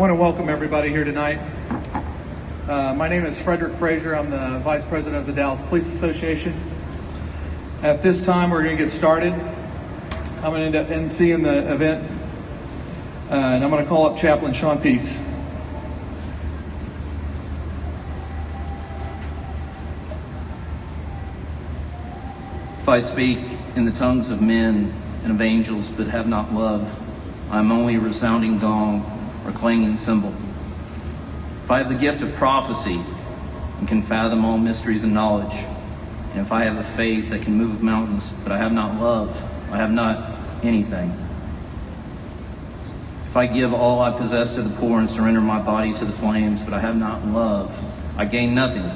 want to welcome everybody here tonight. My name is Frederick Frazier. I'm the Vice President of the Dallas Police Association. At this time, we're going to get started. I'm going to end up emceeing the event, and I'm going to call up Chaplain Sean Peace. If I speak in the tongues of men and of angels, but have not love, I am only a resounding gong or clanging cymbal. If I have the gift of prophecy and can fathom all mysteries and knowledge, and if I have a faith that can move mountains, but I have not love, I have not anything. If I give all I possess to the poor and surrender my body to the flames, but I have not love, I gain nothing.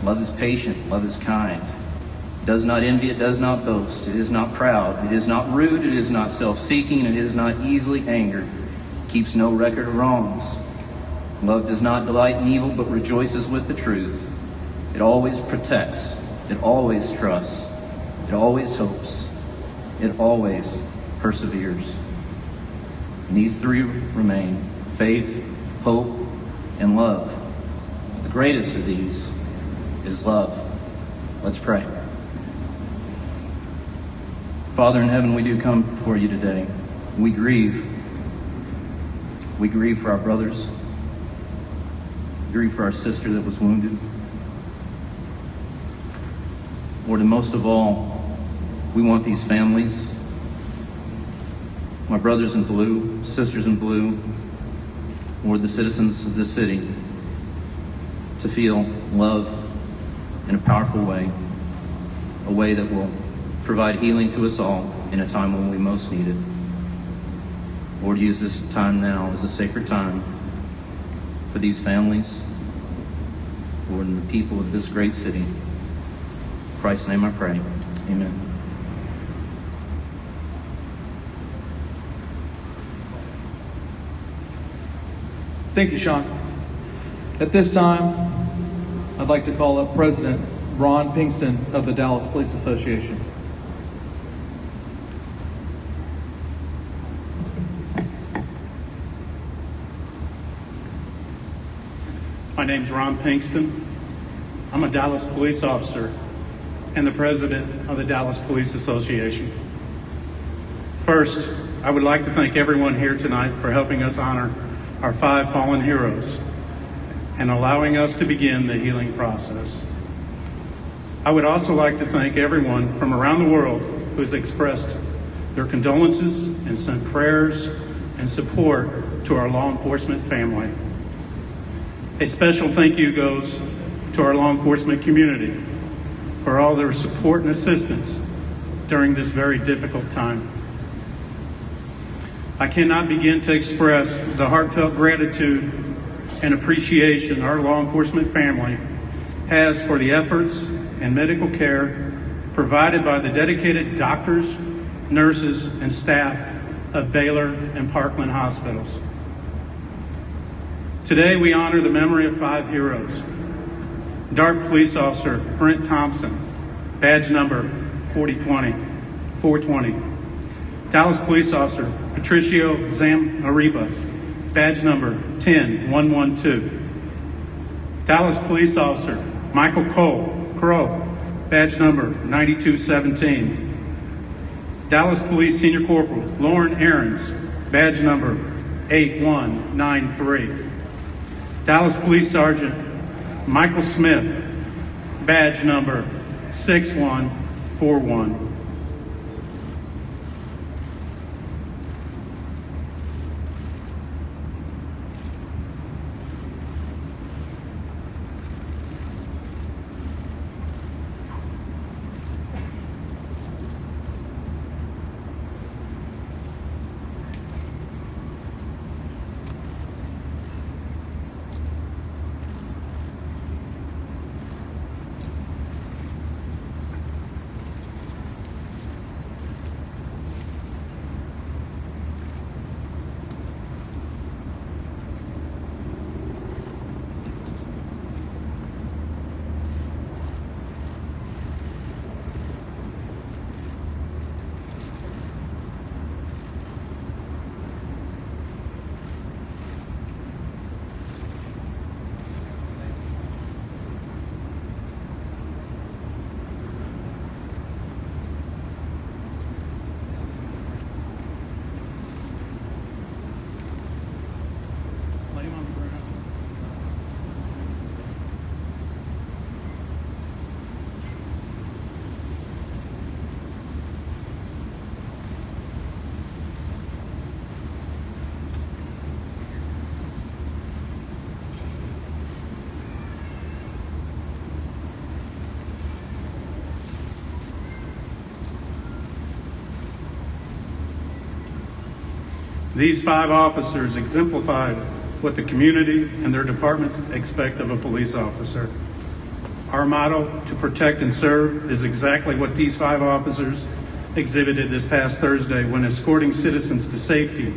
Love is patient, love is kind. It does not envy, it does not boast, it is not proud, it is not rude, it is not self-seeking, it is not easily angered, it keeps no record of wrongs. Love does not delight in evil, but rejoices with the truth. It always protects, it always trusts, it always hopes, it always perseveres. And these three remain: faith, hope, and love. The greatest of these is love. Let's pray. Father in heaven, we do come before you today. We grieve. We grieve for our brothers. We grieve for our sister that was wounded. Lord, and most of all, we want these families, my brothers in blue, sisters in blue, or the citizens of this city, to feel love in a powerful way, a way that will provide healing to us all in a time when we most need it. Lord, use this time now as a sacred time for these families, Lord, and the people of this great city. In Christ's name I pray. Amen. Thank you, Sean. At this time, I'd like to call up President Ron Pinkston of the Dallas Police Association. My name's Ron Pinkston. I'm a Dallas police officer and the president of the Dallas Police Association. First, I would like to thank everyone here tonight for helping us honor our 5 fallen heroes and allowing us to begin the healing process. I would also like to thank everyone from around the world who has expressed their condolences and sent prayers and support to our law enforcement family. A special thank you goes to our law enforcement community for all their support and assistance during this very difficult time. I cannot begin to express the heartfelt gratitude and appreciation our law enforcement family has for the efforts and medical care provided by the dedicated doctors, nurses, and staff of Baylor and Parkland hospitals. Today, we honor the memory of 5 heroes. DART Police Officer Brent Thompson, badge number 420. Dallas Police Officer Patricio Zamariba, badge number 10112. Dallas Police Officer Michael Crow, badge number 9217. Dallas Police Senior Corporal Lauren Ahrens, badge number 8193. Dallas Police Sergeant Michael Smith, badge number 6141. These 5 officers exemplified what the community and their departments expect of a police officer. Our motto, to protect and serve, is exactly what these 5 officers exhibited this past Thursday when escorting citizens to safety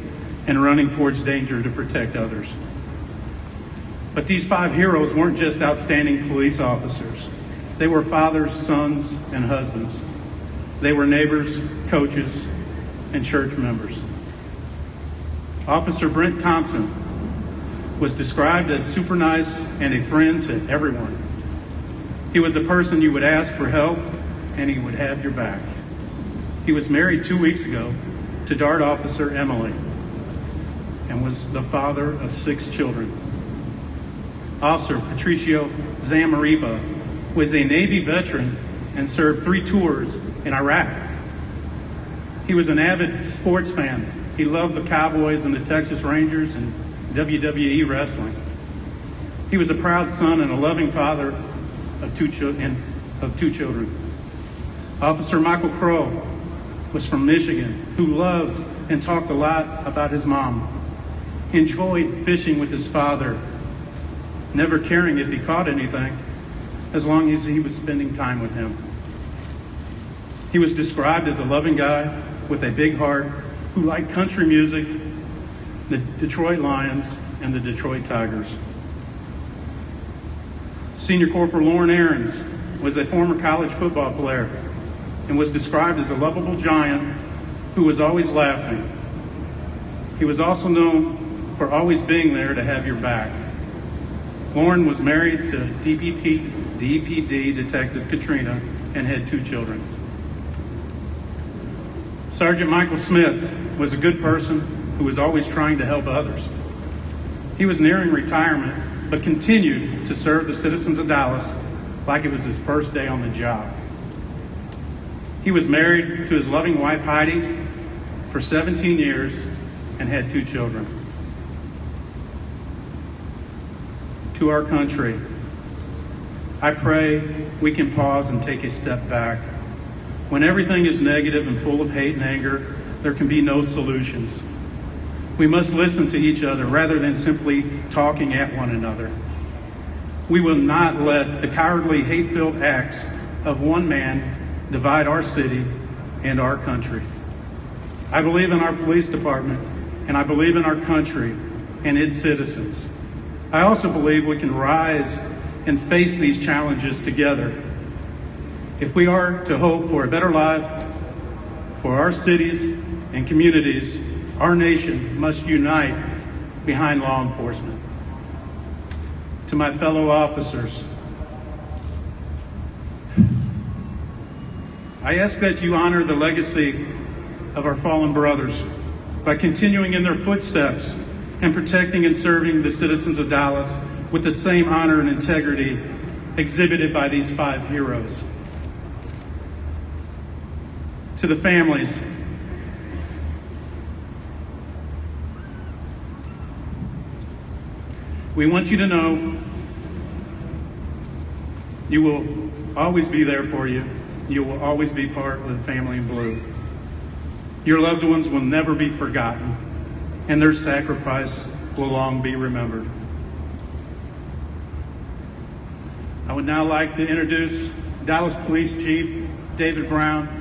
and running towards danger to protect others. But these 5 heroes weren't just outstanding police officers. They were fathers, sons, and husbands. They were neighbors, coaches, and church members. Officer Brent Thompson was described as super nice and a friend to everyone. He was a person you would ask for help, and he would have your back. He was married 2 weeks ago to Dart Officer Emily and was the father of 6 children. Officer Patricio Zamariba was a Navy veteran and served 3 tours in Iraq. He was an avid sports fan. He loved the Cowboys and the Texas Rangers and WWE wrestling. He was a proud son and a loving father of 2 children. Officer Michael Crow was from Michigan, who loved and talked a lot about his mom. He enjoyed fishing with his father, never caring if he caught anything, as long as he was spending time with him. He was described as a loving guy with a big heart who liked country music, the Detroit Lions, and the Detroit Tigers. Senior Corporal Lauren Aarons was a former college football player and was described as a lovable giant who was always laughing. He was also known for always being there to have your back. Lauren was married to DPD Detective Katrina and had 2 children. Sergeant Michael Smith was a good person who was always trying to help others. He was nearing retirement, but continued to serve the citizens of Dallas like it was his first day on the job. He was married to his loving wife, Heidi, for 17 years and had 2 children. To our country, I pray we can pause and take a step back. When everything is negative and full of hate and anger, there can be no solutions. We must listen to each other rather than simply talking at one another. We will not let the cowardly, hate-filled acts of one man divide our city and our country. I believe in our police department, and I believe in our country and its citizens. I also believe we can rise and face these challenges together. If we are to hope for a better life for our cities and communities, our nation must unite behind law enforcement. To my fellow officers, I ask that you honor the legacy of our fallen brothers by continuing in their footsteps and protecting and serving the citizens of Dallas with the same honor and integrity exhibited by these 5 heroes. To the families, we want you to know you will always be there for you. You will always be part of the family in blue. Your loved ones will never be forgotten, and their sacrifice will long be remembered. I would now like to introduce Dallas Police Chief David Brown,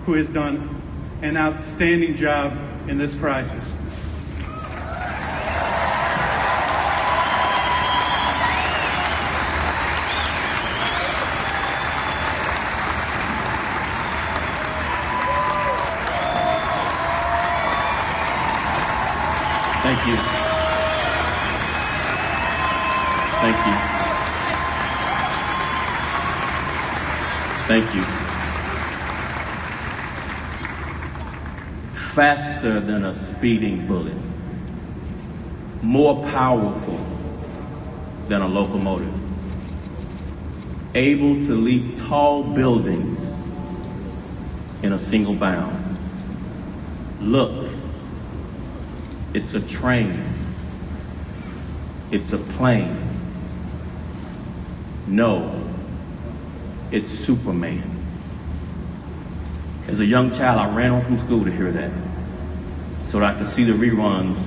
who has done an outstanding job in this crisis. Thank you. Thank you. Thank you. Faster than a speeding bullet. More powerful than a locomotive. Able to leap tall buildings in a single bound. Look. It's a train. It's a plane. No, it's Superman. As a young child, I ran home from school to hear that. so that I could see the reruns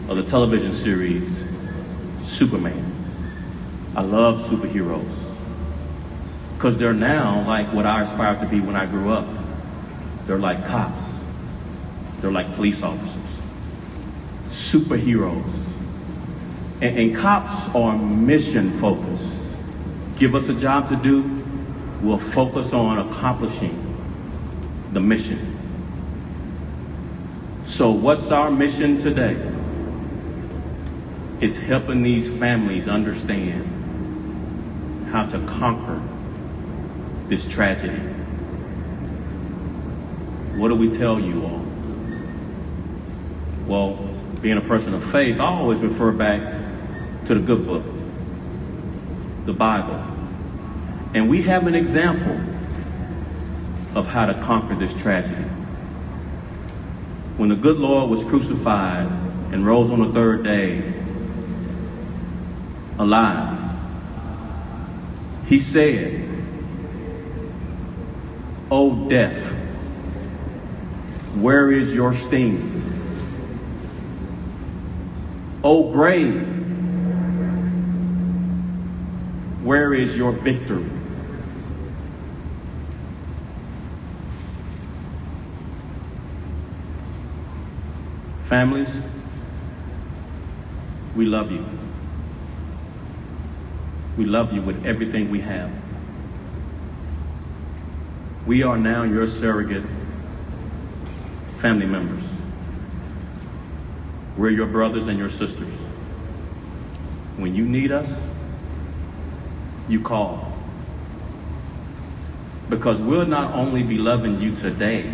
of the television series Superman. I love superheroes because they're now like what I aspired to be when I grew up. They're like cops. They're like police officers. Superheroes. And cops are mission focused. Give us a job to do, we'll focus on accomplishing the mission. So what's our mission today? It's helping these families understand how to conquer this tragedy. What do we tell you all? Well, being a person of faith, I always refer back to the good book, the Bible. And we have an example of how to conquer this tragedy. When the good Lord was crucified and rose on the third day, alive, he said, "O death, where is your sting? O grave, where is your victory?" Families, we love you. We love you with everything we have. We are now your surrogate family members. We're your brothers and your sisters. When you need us, you call. Because we'll not only be loving you today,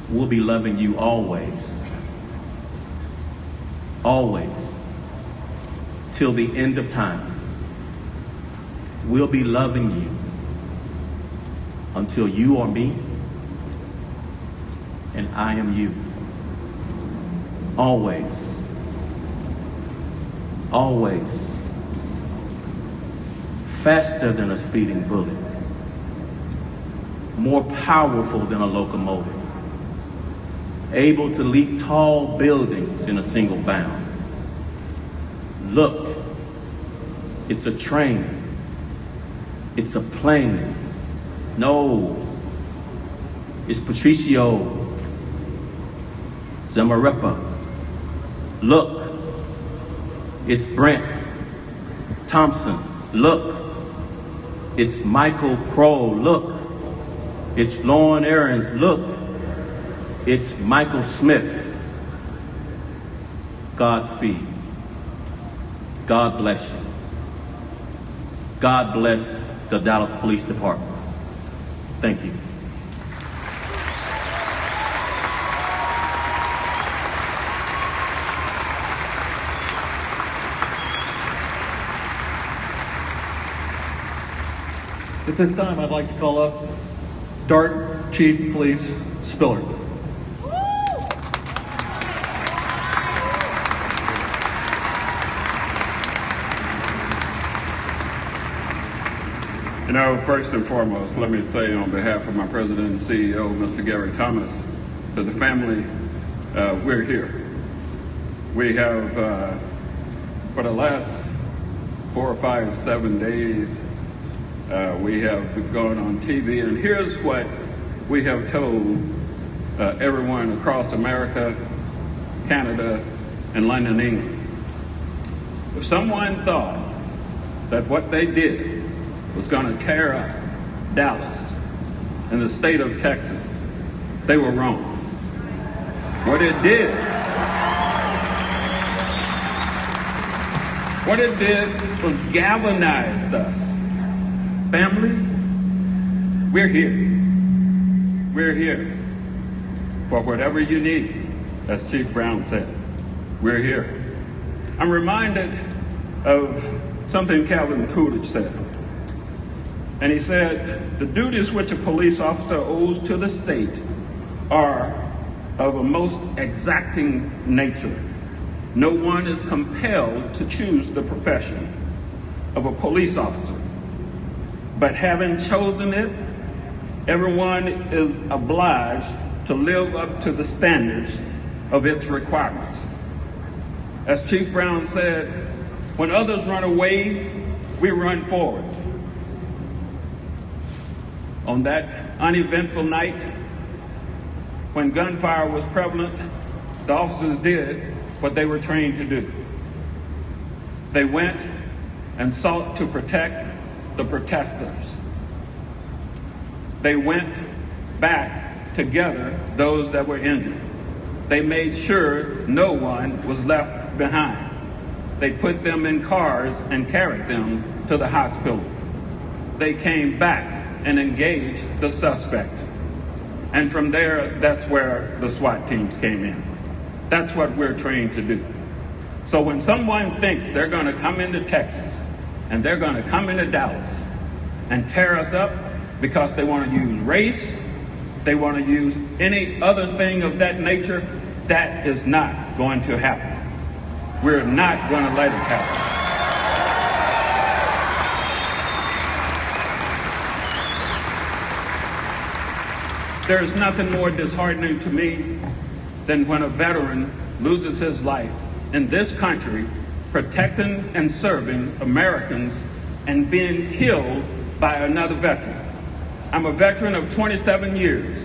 we'll be loving you always. Always. Till the end of time. We'll be loving you until you are me and I am you. Always. Always. Faster than a speeding bullet. More powerful than a locomotive. Able to leap tall buildings in a single bound. Look, it's a train. It's a plane. No, it's Patricio Zamarepa. Look, it's Brent Thompson. Look, it's Michael Crow. Look, it's Lauren Aarons. Look, it's Michael Smith. Godspeed. God bless you. God bless the Dallas Police Department. Thank you. At this time, I'd like to call up Dart Chief Police Spiller. You know, first and foremost, let me say on behalf of my president and CEO, Mr. Gary Thomas, to the family, we're here. We have, for the last 4 or 5, 7 days, we have gone on TV, and here's what we have told everyone across America, Canada, and London, England. If someone thought that what they did was going to tear up Dallas and the state of Texas, they were wrong. What it did was galvanized us. Family, we're here. We're here for whatever you need, as Chief Brown said. We're here. I'm reminded of something Calvin Coolidge said. And he said, the duties which a police officer owes to the state are of a most exacting nature. No one is compelled to choose the profession of a police officer. But having chosen it, everyone is obliged to live up to the standards of its requirements. As Chief Brown said, when others run away, we run forward. On that uneventful night, when gunfire was prevalent, the officers did what they were trained to do. They went and sought to protect the protesters. They went back to gather those that were injured. They made sure no one was left behind. They put them in cars and carried them to the hospital. They came back and engaged the suspect. And from there, that's where the SWAT teams came in. That's what we're trained to do. So when someone thinks they're going to come into Texas and they're going to come into Dallas and tear us up because they want to use race, they want to use any other thing of that nature, that is not going to happen. We're not going to let it happen. There is nothing more disheartening to me than when a veteran loses his life in this country protecting and serving Americans and being killed by another veteran. I'm a veteran of 27 years.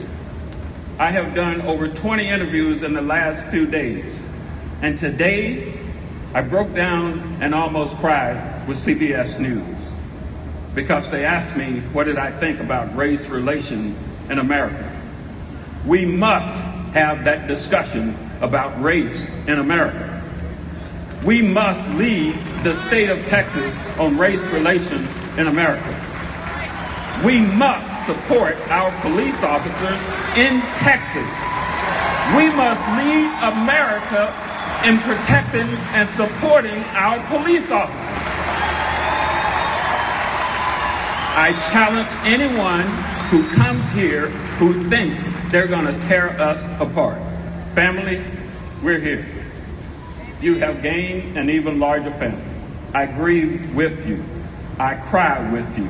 I have done over 20 interviews in the last few days. And today, I broke down and almost cried with CBS News because they asked me what did I think about race relations in America. We must have that discussion about race in America. We must lead the state of Texas on race relations in America. We must support our police officers in Texas. We must lead America in protecting and supporting our police officers. I challenge anyone who comes here who thinks they're going to tear us apart. Family, we're here. You have gained an even larger family. I grieve with you. I cry with you.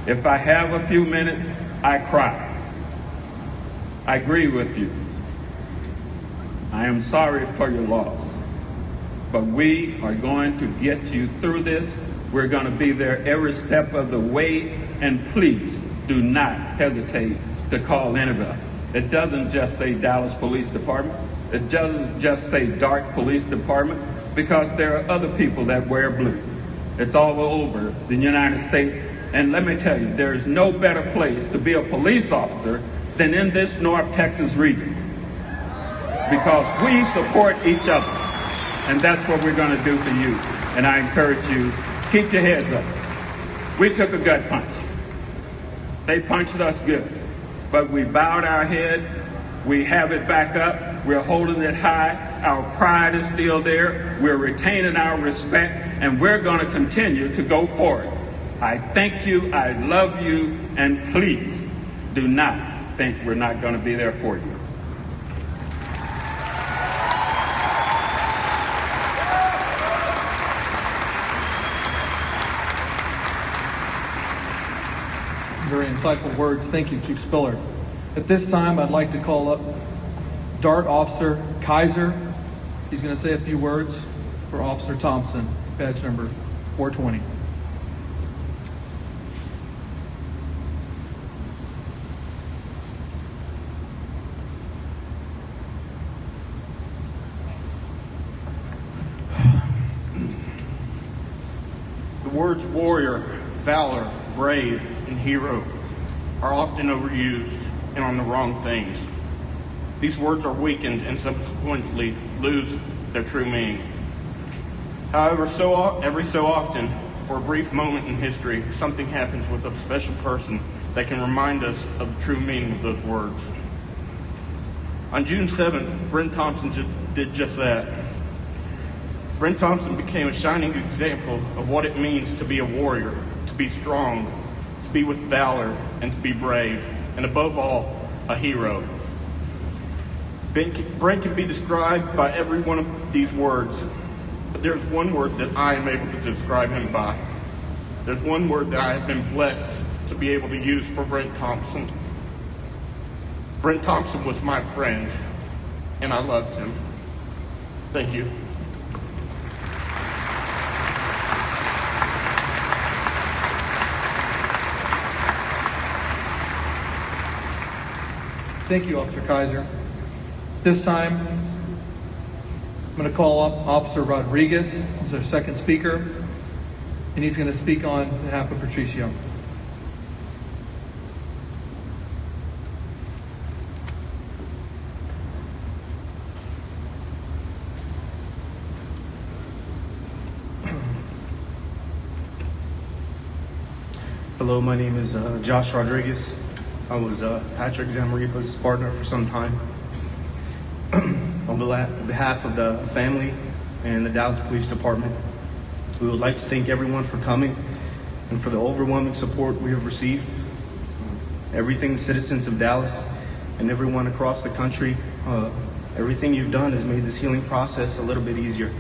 If I have a few minutes, I cry. I agree with you. I am sorry for your loss, but we are going to get you through this. We're going to be there every step of the way, and please do not hesitate to call any of us. It doesn't just say Dallas Police Department. It doesn't just say Dark Police Department, because there are other people that wear blue. It's all over the United States. And let me tell you, there's no better place to be a police officer than in this North Texas region, because we support each other. And that's what we're going to do for you. And I encourage you, keep your heads up. We took a gut punch. They punched us good, but we bowed our head. We have it back up. We're holding it high. Our pride is still there. We're retaining our respect, and we're going to continue to go forward. I thank you, I love you, and please do not think we're not going to be there for you. Very insightful words. Thank you, Chief Spiller. At this time, I'd like to call up Dart Officer Kaiser. He's going to say a few words for Officer Thompson, badge number 420. The words warrior, valor, brave, and hero are often overused and on the wrong things. These words are weakened and subsequently lose their true meaning. However, every so often, for a brief moment in history, something happens with a special person that can remind us of the true meaning of those words. On June 7th, Brent Thompson did just that. Brent Thompson became a shining example of what it means to be a warrior, to be strong, to be with valor, and to be brave, and above all, a hero. Brent can be described by every one of these words, but there's one word that I am able to describe him by. There's one word that I have been blessed to be able to use for Brent Thompson. Brent Thompson was my friend, and I loved him. Thank you. Thank you, Officer Kaiser. This time, I'm going to call up Officer Rodriguez as our second speaker, and he's going to speak on behalf of Patricio. Hello, my name is Josh Rodriguez. I was Patrick Zamaripa's partner for some time. On behalf of the family and the Dallas Police Department, we would like to thank everyone for coming and for the overwhelming support we have received. Everything the citizens of Dallas and everyone across the country, everything you've done has made this healing process a little bit easier.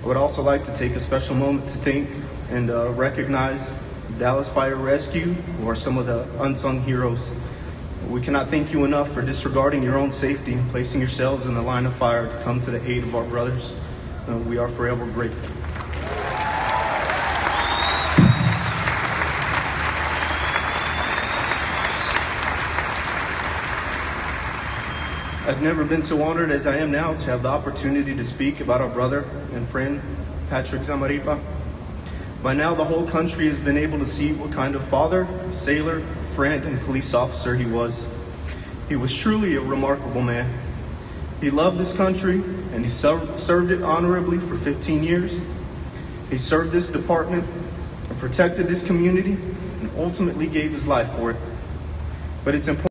I would also like to take a special moment to thank and recognize Dallas Fire Rescue, who are some of the unsung heroes. We cannot thank you enough for disregarding your own safety and placing yourselves in the line of fire to come to the aid of our brothers. We are forever grateful. I've never been so honored as I am now to have the opportunity to speak about our brother and friend, Patrick Zamaripa. By now, the whole country has been able to see what kind of father, sailor, friend, and police officer he was. He was truly a remarkable man. He loved this country, and he served it honorably for 15 years. He served this department and protected this community, and ultimately gave his life for it. But it's important